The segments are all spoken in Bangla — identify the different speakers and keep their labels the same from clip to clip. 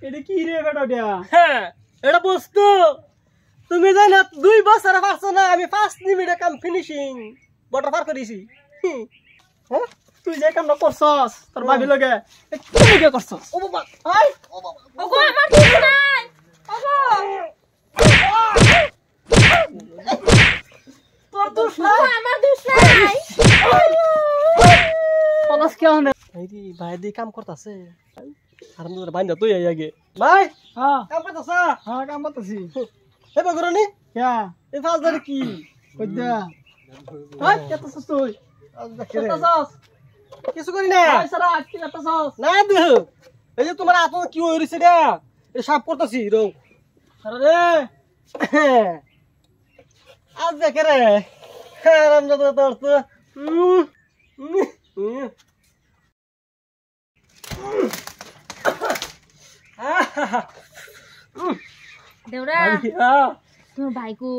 Speaker 1: এটা কি রে বেটা?
Speaker 2: হ্যাঁ এটা বস্তু তুমি যাই না 2 বছর পারছো না আমি 5 মিনিটে কাম ফিনিশিং বটর পার করেছি
Speaker 1: হ্যাঁ তুই যে কামটা করছস তোর ভাবি লগে কি লগে করছস?
Speaker 2: ও বাবা আই ও বাবা
Speaker 3: ওগো আমার দুধ নাই ওগো
Speaker 2: তোর দোষ না
Speaker 3: ওগো আমার দুধ নাই
Speaker 1: পলাশ কেউ না
Speaker 2: আইরি ভাই দি কাম করতাছে আর মুর বাইন্দা তুই আগে ভাই
Speaker 1: হ্যাঁ
Speaker 2: কাম করতাছ
Speaker 1: হ্যাঁ কাম করতেছি।
Speaker 2: এ বগরনি
Speaker 1: ক্যা
Speaker 2: এই ফাজ ধরে কি
Speaker 1: কইদা হাই কেতছস তুই? কেতছস?
Speaker 2: কিছু করি না
Speaker 1: হাই সারা আজকে কেতছস?
Speaker 2: না দেহ এই যে তোমার আত কি হইছে রে এই সাপ করতাছি রো
Speaker 1: আরে
Speaker 2: আজ দেখে রে আরাম যত তোর তো
Speaker 3: দেউরা তোমার ভাইকু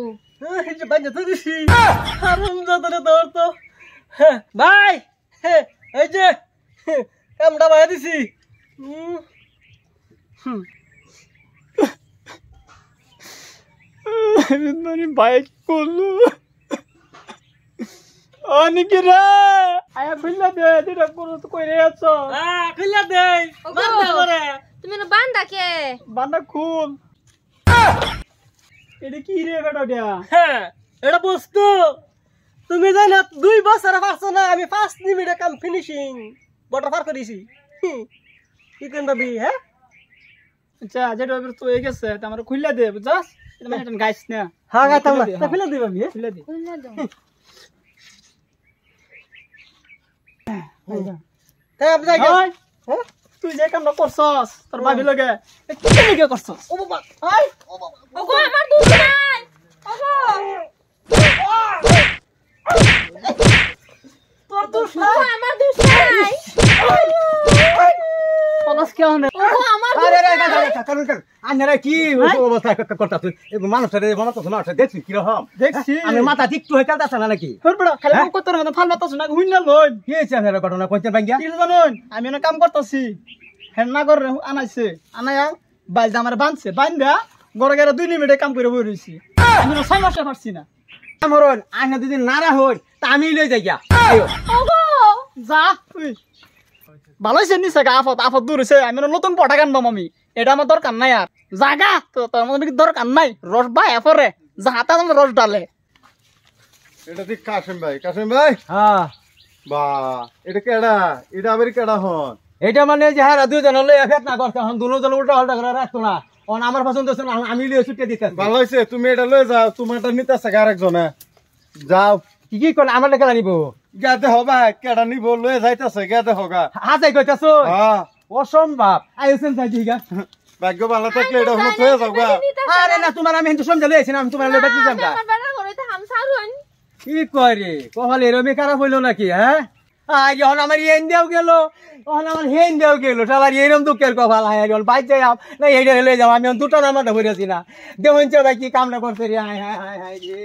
Speaker 2: ভাই এই যে কামটা ভাই দিছি
Speaker 1: বাইক করলো অনেকে রে আয়া খুললা দে দিটা করো তো কই রে আছো
Speaker 2: খুললা দেই
Speaker 3: ওগো।
Speaker 2: মার দে করে
Speaker 3: তুমি না বান্দা কে
Speaker 1: বান্দা খুল এটা কি রে বেটা?
Speaker 2: হ্যাঁ এটা বস্তু তুমি যাই না 2 বছর পারছো না আমি 5 মিনিটে কাম ফিনিশিং বটর পার করেছি কি কেন ভাবি হ্যাঁ
Speaker 1: আচ্ছা যেটা তো হয়ে গেছে তা আমার খুললা দে বুঝছস এটা মানে গাইস না
Speaker 2: হ্যাঁ গাইতাম না তা ফেলে দিবা আমি
Speaker 1: খুললা দে
Speaker 3: খুলনা দাও
Speaker 2: হ্যাঁ আপনি যাই
Speaker 1: হাই
Speaker 2: হ্যাঁ
Speaker 1: তুই যে কামটা করছস তোর ভাবি লগে কি লগে করছস?
Speaker 2: ও বাবা
Speaker 1: হাই
Speaker 3: ওগো আমার দুধ নাই ওগো
Speaker 2: তোর দোষ না
Speaker 3: ওগো আমার দুধ নাই
Speaker 1: পলাশ কেউ না
Speaker 3: ওগো আমার দুধ
Speaker 4: আরে
Speaker 3: নাই
Speaker 4: কারণ আন্নারা কি অবস্থা করতাছ মানুষটা মানুষ না দেখছি কিরকম
Speaker 1: দেখছি
Speaker 4: আমি মাথা ঠিকটু হয়ে চলতেছে না নাকি
Speaker 1: তোর বড় খালি কাম করতে না ফাল মাতাছ না হুইনা লই
Speaker 4: কি হয়েছে আপনার ঘটনা পঞ্চায়েত ভাঙ্গিয়া
Speaker 1: কি জানুন আমি না কাম করতেছি হেন্না করে আনাইছে আনায়া বাইল আমার বানছে বাইন্দা গড়ে গড়ে 2 মিনিটে কাম করে বই রইছি আমি না 6 মাসে পারছি না
Speaker 4: মরণ আন্না যদি নারা হই তা আমি লই যাই গিয়া আয়ো
Speaker 3: ওগো
Speaker 1: যা তুই ভালো হইছে নিছে গা আফত দূর হইছে আমি না নতুন পটা কানবাম আমি এটা আমার দরকার নাই আর জাগা তো তোর মধ্যে দরকার নাই রস বাই এফরে যাহাতা আমার রস ডালে
Speaker 5: এটা ঠিক কাসেম ভাই
Speaker 4: হ্যাঁ
Speaker 5: বা এটা কেডা এটা আবার কেডা হন
Speaker 4: এটা মানে যে হ্যাঁ দুজন লই এফেট না করছে এখন দুজন উল্টা পাল্টা করে রাখতো না অন আমার পছন্দ হচ্ছে না আমি লই ছুটে দিতে
Speaker 5: ভালো হয়েছে তুমি এটা লয়ে যাও তোমারটা নিতে আছে আরেকজনে যাও
Speaker 4: কি কি করে আমার লেখা জানিব
Speaker 5: গাতে হবা কেডা নিব লয়ে যাইতেছে গাতে হগা
Speaker 4: হাজাই কইতাছো
Speaker 5: হ্যাঁ
Speaker 4: অসম্ভব আইছেন তাই দিগা
Speaker 5: ভাগ্য ভালো থাকলে এটা হলো হয়ে যাও গা
Speaker 4: আরে না তোমার আমি হিন্দু সমঝে লইছি না আমি তোমার লই বেঁচে যাম গা
Speaker 3: আমার বাড়া করে তো হাম সারুন
Speaker 4: কি করে কপাল এরমই খারাপ হইলো নাকি হ্যাঁ আজ যখন আমার হেন দেও গেল তখন আমার হেন দেও গেল সবার এরম দুঃখের কপাল হায় যখন বাইক যাই না এইটা লয়ে যাও আমি দুটো নাম্বারটা ভরেছি না দেখুন ভাই কি কামটা করছে রে হায় হায় হায় হায় রে